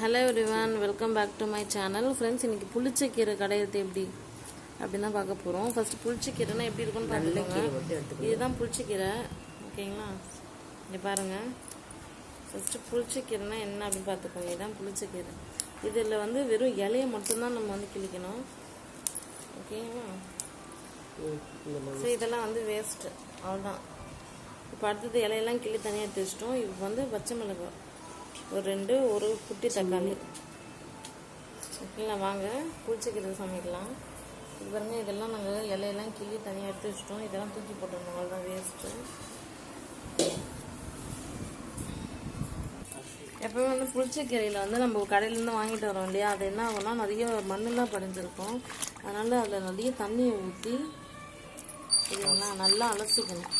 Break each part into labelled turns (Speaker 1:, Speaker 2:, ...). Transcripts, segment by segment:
Speaker 1: Hello everyone, welcome back to my channel. Friends, இன்னைக்கு புளிச்சக்கீரை கடையிறது எப்படி அப்படினா பார்க்க போறோம். ஃபர்ஸ்ட் புளிச்சக்கீரைனா எப்படி இருக்குன்னு பாத்துக்கோங்க. இதுதான் புளிச்சக்கீரை. ஓகேங்களா? இங்க பாருங்க. ஃபர்ஸ்ட் புளிச்சக்கீரைனா என்ன அப்படி பாத்துக்கோங்க. இதுதான் புளிச்சக்கீரை. இதுல வந்து வெறும் இலையை மட்டும் தான் நம்ம வந்து கிழிக்கணும். ஓகேங்களா? சோ இதெல்லாம் வந்து வேஸ்ட். அவ்வளவுதான். இப்போ அடுத்தது இலையெல்லாம் கிள்ளி தனியாக எடுத்து வச்சிட்டோம். இப்போ வந்து பச்சை மிளகாய் ஒரு குட்டி தக்காளி. ஓகேங்களா? வாங்க புளிச்சக்கீரை சமைக்கலாம். இது பாருங்க, இதெல்லாம் நாங்கள் இலையெல்லாம் கிள்ளி தனியாக எடுத்து வச்சிட்டோம். இதெல்லாம் தூக்கி போட்டோம், அவ்வளோதான் வேஸ்ட்டு. எப்பவுமே வந்து புளிச்சக்கீரையில் வந்து நம்ம கடையிலேருந்து வாங்கிட்டு வரோம் இல்லையா, அது என்ன ஆகும்னா நிறைய மண்ணெல்லாம் படிஞ்சிருக்கும். அதனால் அதில் நிறைய தண்ணியை ஊற்றி இதெல்லாம் நல்லா அலசிக்கணும்.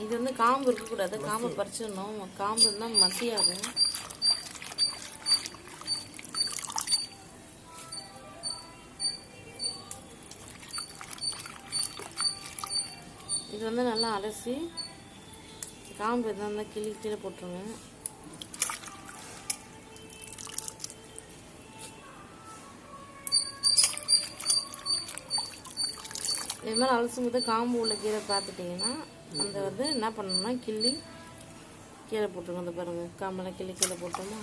Speaker 1: இது வந்து காம்பு இருக்கக்கூடாது, காம்பு பறிச்சிடணும். காம்பு இருந்தால் மசியாகும். இது வந்து நல்லா அலசி காம்பு எதாக இருந்தால் கீழே போட்டுருங்க. இது மாதிரி அலசும் போது காம்பு உள்ள கீரை பார்த்துட்டிங்கன்னா அந்த வந்து என்ன பண்ணணும்னா கிள்ளி கீரை போட்டுருங்க. அந்த பாருங்க, காம்பெல்லாம் கிள்ளி கீழே போட்டோமா.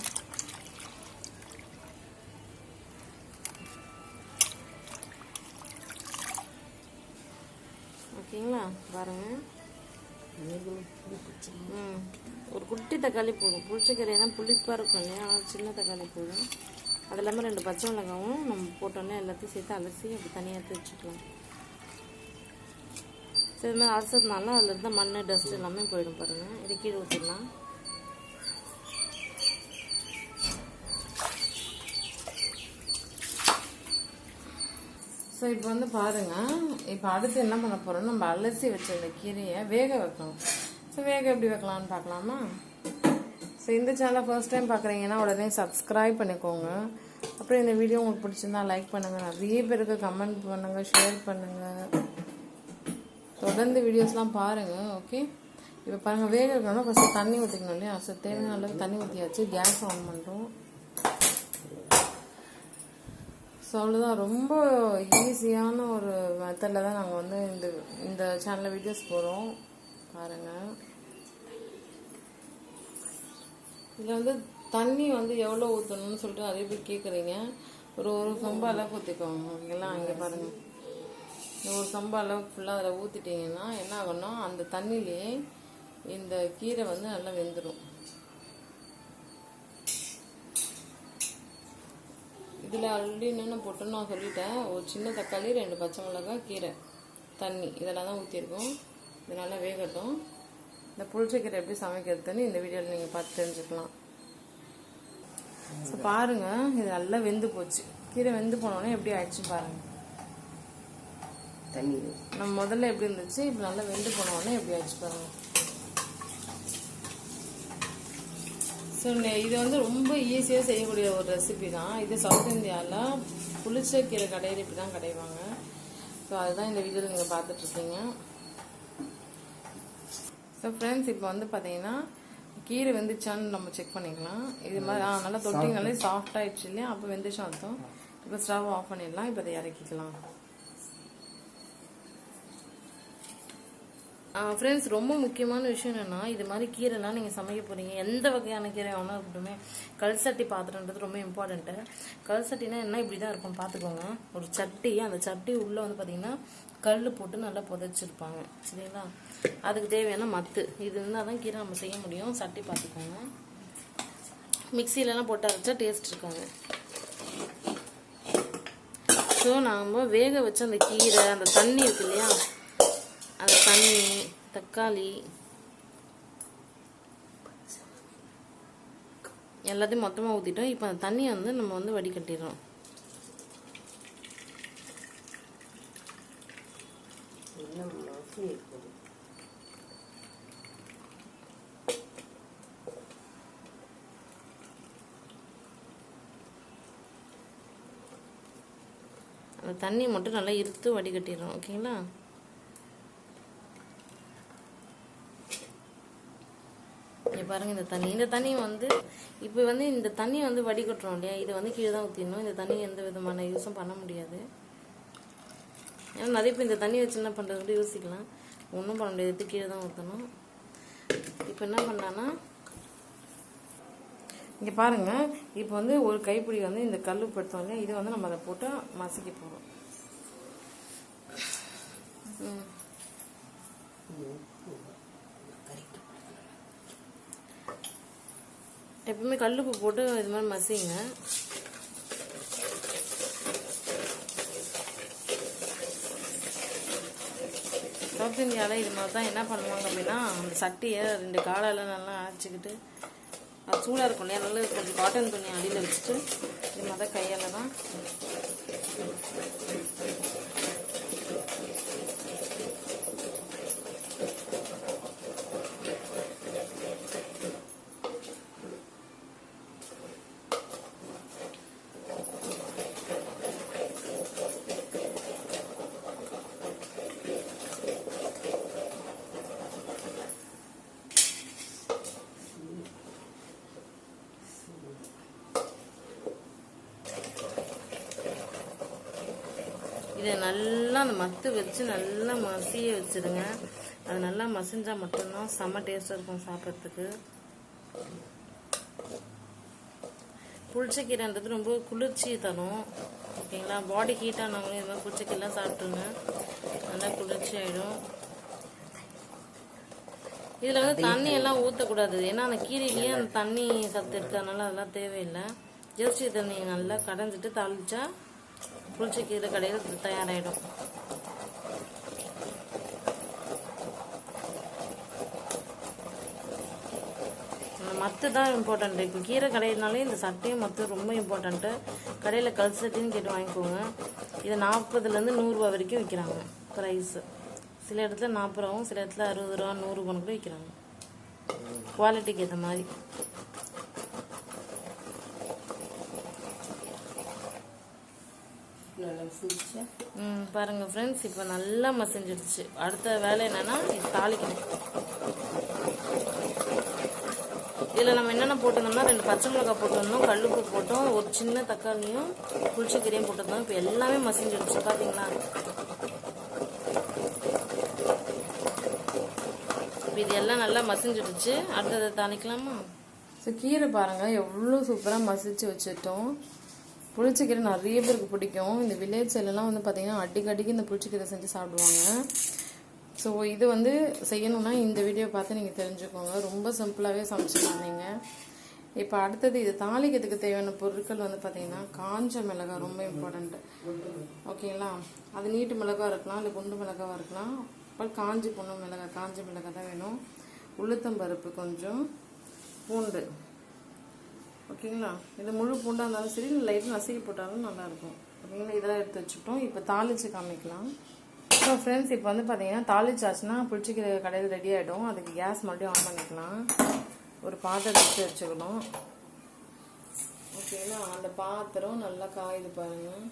Speaker 1: ஓகேங்களா? பாருங்க. ஒரு குட்டி தக்காளி போதும். புளிச்சக்கீரைனா புளிப்பாக இருக்கும் இல்லையா, சின்ன தக்காளி போதும். அது இல்லாமல் 2 பச்சை மிளகாவும் நம்ம போட்டோன்னே எல்லாத்தையும் சேர்த்து அலசி அப்படி தனியாக எடுத்து வச்சுக்கலாம். சரி, மாதிரி அலசதுனால அதில் இருந்தால் மண் டஸ்ட் எல்லாமே போயிடும். பாருங்கள், இது கீழே ஊற்றிடலாம். ஸோ இப்போ வந்து பாருங்கள், இப்போ அடுத்து என்ன பண்ண போகிறோம், நம்ம அலசி வச்ச இந்த கீரையை வேக வைக்கணும். ஸோ வேக எப்படி வைக்கலான்னு பார்க்கலாமா? ஸோ இந்த சேனலை ஃபர்ஸ்ட் டைம் பார்க்குறீங்கன்னா உடனே சப்ஸ்கிரைப் பண்ணிக்கோங்க. அப்புறம் இந்த வீடியோ உங்களுக்கு பிடிச்சிருந்தா லைக் பண்ணுங்கள், நிறைய பேருக்கு கமெண்ட் பண்ணுங்கள், ஷேர் பண்ணுங்கள், தொடர்ந்து வீடியோஸ்லாம் பாருங்கள். ஓகே, இப்போ பாருங்கள், வேக வைக்கணும்னா ஃபஸ்ட்டு தண்ணி ஊற்றிக்கணும் இல்லையா. ஸோ தேவையான அளவுக்கு தண்ணி ஊற்றியாச்சு. கேஸ் ஆன் பண்ணுறோம். ஸோ அவ்வளோதான். ரொம்ப ஈஸியான ஒரு மெத்தடில் தான் நாங்கள் வந்து இந்த சேனலில் வீடியோஸ் போகிறோம். பாருங்கள், இதில் வந்து தண்ணி வந்து எவ்வளோ ஊற்றணும்னு சொல்லிட்டு நிறைய பேர் கேட்குறீங்க. ஒரு சொம்பு அளவுக்கு ஊற்றிக்கோங்க. ஓகேங்களா? இங்கே பாருங்கள், ஒரு சொம்பு அளவுக்கு ஃபுல்லாக அதில் ஊற்றிட்டிங்கன்னா என்ன ஆகும்னா அந்த தண்ணியிலே இந்த கீரை வந்து நல்லா வெந்துடும். இதில் ஆல்ரெடி என்னென்ன போட்டோன்னு நான் சொல்லிட்டேன். ஒரு சின்ன தக்காளி, 2 பச்சை மிளகாய், கீரை, தண்ணி, இதெல்லாம் தான் ஊற்றிருக்கோம். இது நல்லா வேகட்டும். இந்த புளிச்சக்கீரை எப்படி சமைக்கிறதுன்னு இந்த வீடியோவில் நீங்கள் பார்த்து தெரிஞ்சுக்கலாம். ஸோ பாருங்கள், இது நல்லா வெந்து போச்சு. கீரை வெந்து போனோடனே எப்படி ஆயிடுச்சு பாருங்கள். தண்ணி நம்ம முதல்ல எப்படி இருந்துச்சு, இப்போ நல்லா வெந்து போனோடனே எப்படி ஆச்சு பாருங்க. ஸோ இது வந்து ரொம்ப ஈஸியாக செய்யக்கூடிய ஒரு ரெசிபி தான் இது. சவுத் இந்தியாவில் புளிச்சக்கீரை கடையில் இப்படி தான் கடைவாங்க. ஸோ அதுதான் இந்த வீடியோவில் நீங்கள் பார்த்துட்ருக்கீங்க. ஸோ ஃப்ரெண்ட்ஸ், இப்போ வந்து பார்த்தீங்கன்னா கீரை வெந்துச்சான்னு நம்ம செக் பண்ணிக்கலாம். இது மாதிரி நல்லா தொட்டிங்களே சாஃப்டாகிடுச்சு இல்லையா, அப்போ வெந்துச்சும் அர்த்தம். இப்போ ஸ்டவ் ஆஃப் பண்ணிடலாம். இப்போ அதை இறக்கிக்கலாம். ஃப்ரெண்ட்ஸ், ரொம்ப முக்கியமான விஷயம் என்னென்னா, இது மாதிரி கீரைலாம் நீங்கள் சமைக்க போகிறீங்க, எந்த வகையான கீரை வேணால் இருக்கட்டுமே, கல் சட்டி பாத்திரன்றது ரொம்ப இம்பார்ட்டண்ட்டு. கல் சட்டினா என்ன, இப்படி தான் இருக்கும் பார்த்துக்கோங்க. ஒரு சட்டி, அந்த சட்டி உள்ளே வந்து பார்த்தீங்கன்னா கல் போட்டு நல்லா புதைச்சிருப்பாங்க. சரிங்களா? அதுக்கு தேவையான மத்து இது இருந்தால் தான் கீரை நம்ம செய்ய முடியும். சட்டி பார்த்துக்கோங்க. மிக்சிலலாம் போட்டு அரைச்சா டேஸ்ட் இருக்காங்க. ஸோ நாம் வேக வச்ச அந்த கீரை, அந்த தண்ணி இருக்கு இல்லையா, அந்த தண்ணி, தக்காளி எல்லாத்தையும் மொத்தமாக ஊற்றிட்டோம். இப்போ அந்த தண்ணியை வந்து நம்ம வந்து வடிகட்டிடுறோம். அந்த தண்ணி மட்டும் நல்லா இருத்து வடிகட்டிடுறோம். ஓகேங்களா? இங்கே பாருங்கள் இந்த தண்ணி வந்து இப்போ வந்து இந்த தண்ணி வந்து வடிகட்டுறோம் இல்லையா, இது வந்து கீழே தான் ஊற்றிடணும். இந்த தண்ணி எந்த விதமான யூஸும் பண்ண முடியாது. ஏன்னா நிறைய பேர் இந்த தண்ணி வச்சு என்ன பண்ணுறது கூட யோசிக்கலாம். ஒன்றும் பண்ண முடியாது, எடுத்து கீழே தான் ஊற்றணும். இப்போ என்ன பண்ணலான்னா இங்கே பாருங்கள், இப்போ வந்து ஒரு கைப்பிடி வந்து இந்த கல் படுத்தோம் இல்லையா, இது வந்து நம்ம அதை போட்டு மசிக்க போகிறோம். எப்பவுமே கல்லுப்பு போட்டு இது மாதிரி மசிங்க. சவுத் இந்தியாவில் இது மாதிரி தான் என்ன பண்ணுவாங்க அப்படின்னா, அந்த சட்டியை 2 காலால் நல்லா அரைச்சிக்கிட்டு, அது சூடாக இருக்கும் இல்லையா, நல்லா கொஞ்சம் காட்டன் துணி அடியில் வச்சுட்டு இது மாதிரி தான் கையால் தான் இதை நல்லா அந்த மத்து வச்சு நல்லா மசிய வச்சுருங்க. அது நல்லா மசிஞ்சால் மட்டும்தான் செம்ம டேஸ்ட்டாக இருக்கும் சாப்பிட்றதுக்கு. புளிச்சக்கீரைன்றது ரொம்ப குளிர்ச்சி தரும். ஓகேங்களா? பாடி ஹீட் ஆனவங்க இது மாதிரி புளிச்சக்கீரைலாம் சாப்பிட்ருங்க, நல்லா குளிர்ச்சி ஆகிடும். இதில் வந்து தண்ணி எல்லாம் ஊற்றக்கூடாது, ஏன்னா அந்த கீரையிலேயே அந்த தண்ணி சத்து இருக்கிறதுனால அதெல்லாம் தேவையில்லை. ஜஸ்ட் இதை நீங்கள் நல்லா கடைஞ்சிட்டு தாளிச்சா புளிச்சக்கீரை கடையில் தயாராகிடும். மத்து தான் இம்பார்ட்டண்ட்டு. இப்போ கீரை கடையினாலே இந்த சட்டையும் மத்து ரொம்ப இம்பார்ட்டண்ட்டு. கடையில் கல் சட்டின்னு கேட்டு வாங்கிக்கோங்க. இதை 40லேருந்து 100 ரூபா வரைக்கும் விற்கிறாங்க ப்ரைஸு. சில இடத்துல 40 ரூபாவும், சில இடத்துல 60 ரூபா 100 ரூபான்னு கூட விற்கிறாங்க, குவாலிட்டிக்கு ஏற்ற மாதிரி. பாருங்க ஃப்ரெண்ட்ஸ், இப்போ நல்லா மசிஞ்சிடுச்சு. அடுத்த வேலை என்னன்னா இது தாளிக்கணும். இதில் நம்ம என்னென்ன போட்டிருந்தோம்னா 2 பச்சை மிளகாய் போட்டிருந்தோம், கல்லுப்பு போட்டோம், ஒரு சின்ன தக்காளியும் புளிச்சக்கீரையும் போட்டிருந்தோம். இப்போ எல்லாமே மசிஞ்சிடுச்சு பார்த்தீங்களா? இப்போ இது எல்லாம் நல்லா மசிஞ்சிடுச்சு. அடுத்ததை தாளிக்கலாமா? ஸோ கீரை பாருங்கள் எவ்வளோ சூப்பராக மசிச்சு வச்சுட்டோம். புளிச்சக்கீரை நிறைய பேருக்கு பிடிக்கும். இந்த வில்லேஜ் சைட்லலாம் வந்து பார்த்திங்கன்னா அடிக்கடிக்கு இந்த புளிச்சக்கீரை செஞ்சு சாப்பிடுவாங்க. ஸோ இது வந்து செய்யணுன்னா இந்த வீடியோ பார்த்து நீங்கள் தெரிஞ்சுக்கோங்க. ரொம்ப சிம்பிளாகவே சமைச்சிடலாம் நீங்கள். இப்போ அடுத்தது இது தாளிக்கிறதுக்கு தேவையான பொருட்கள் வந்து பார்த்திங்கன்னா காஞ்ச மிளகாய் ரொம்ப இம்பார்ட்டண்ட்டு. ஓகேங்களா? அது நீட்டு மிளகாய் இருக்கலாம், இல்லை குண்டு மிளகாவாக இருக்கலாம். அப்புறம் காஞ்சி பொண்ணு மிளகாய், காஞ்ச மிளகாய் தான் வேணும். உளுத்தம்பருப்பு கொஞ்சம், பூண்டு. ஓகேங்களா? இது முழு பூண்டாக இருந்தாலும் சரி, லைட்டாக நசுக்கி போட்டாலும் நல்லாயிருக்கும். ஓகேங்களா? இதெல்லாம் எடுத்து வச்சுட்டோம். இப்போ தாளித்து காமிக்கலாம். ஸோ ஃப்ரெண்ட்ஸ், இப்போ வந்து பார்த்தீங்கன்னா தாளிச்சாச்சுன்னா புளிச்சக்கீரை கடையில் ரெடி ஆகிடும். அதுக்கு கேஸ் மறுபடியும் ஆன் பண்ணிக்கலாம். ஒரு பாத்திரம் எடுத்து வச்சுக்கணும். ஓகேங்களா? அந்த பாத்திரம் நல்லா காயுது பாருங்கள்.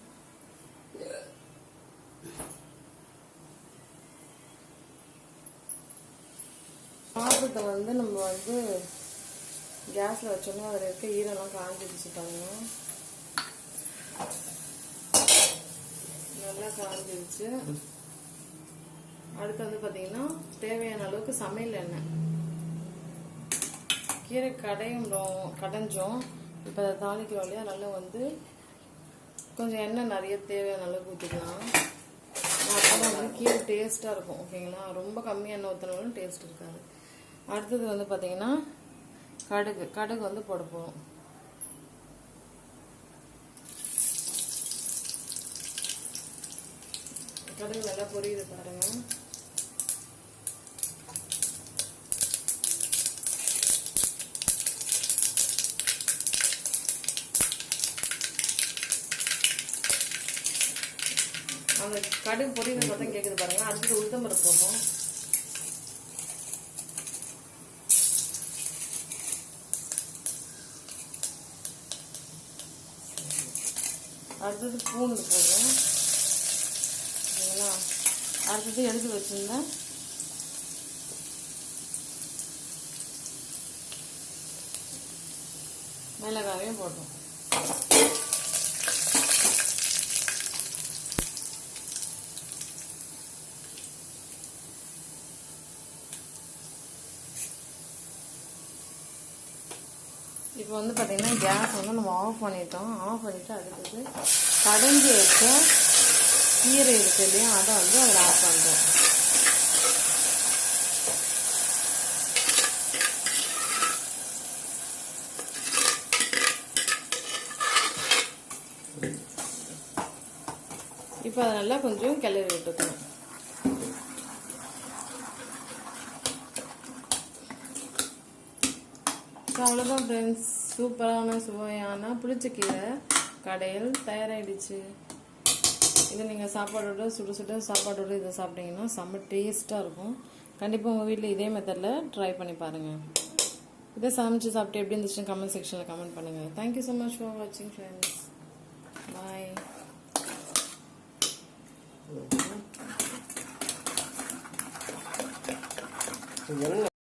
Speaker 1: பாத்திரத்தை வந்து நம்ம வந்து கேஸில் வச்சோன்னா அதில் இருக்க ஈரம்லாம் காஞ்சிடுச்சு பாருங்க. நல்லா காஞ்சிடுச்சு. அடுத்து வந்து பார்த்தீங்கன்னா தேவையான அளவுக்கு சமையல் எண்ணெய். கீரை கடைஞ்சோம். இப்போ அதை தாளிக்கிறோம் இல்லையா, நல்லா வந்து கொஞ்சம் எண்ணெய் நிறைய தேவையான அளவுக்கு ஊற்றிக்கலாம். அப்போ வந்து கீரை டேஸ்ட்டாக இருக்கும். ஓகேங்களா? ரொம்ப கம்மியாக எண்ணெய் ஊற்றினாலும் டேஸ்ட் இருக்காது. அடுத்தது வந்து பார்த்தீங்கன்னா கடுகு வந்து போட போகிறோம். கடுகு நல்லா பொரியுது பாருங்க. அந்த கடுகு பொரியுது பார்த்தா கேட்குது பாருங்க. அடுத்தது உளுத்தம்பருப்பு போடுறோம். அடுத்தது பூண்டு போடுறோம். பார்த்தீங்களா? அடுத்தது எடுத்து வச்சுருந்தேன் மிளகாயும் போட்டோம். இப்போ வந்து பார்த்தீங்கன்னா கேஸ் வந்து நம்ம ஆஃப் பண்ணிட்டோம். ஆஃப் பண்ணிவிட்டு அடுத்தது கடைஞ்சி வச்ச கீரை இருக்கு இல்லையா, அதை வந்து அதில் ஆஃப் பண்ணுறோம். இப்போ அதை நல்லா கொஞ்சம் கிளறி விட்டுக்கணும். அவ்வளோதான் ஃப்ரெண்ட்ஸ், சூப்பரான சுவையான புளிச்சக்கீரை கடையில் தயாராகிடுச்சு. இதை நீங்கள் சாப்பாடோட சுட சுட சாப்பாடோடு இதை சாப்பிட்டீங்கன்னா செம்ம டேஸ்ட்டாக இருக்கும். கண்டிப்பாக உங்கள் வீட்டில் இதே மெத்தடில் ட்ரை பண்ணி பாருங்கள். இதை சமைச்சு சாப்பிட்டு எப்படி இருந்துச்சுன்னு கமெண்ட் செக்ஷனில் கமெண்ட் பண்ணுங்கள். தேங்க்யூ ஸோ மச் ஃபார் வாட்சிங் ஃப்ரெண்ட்ஸ். பாய்.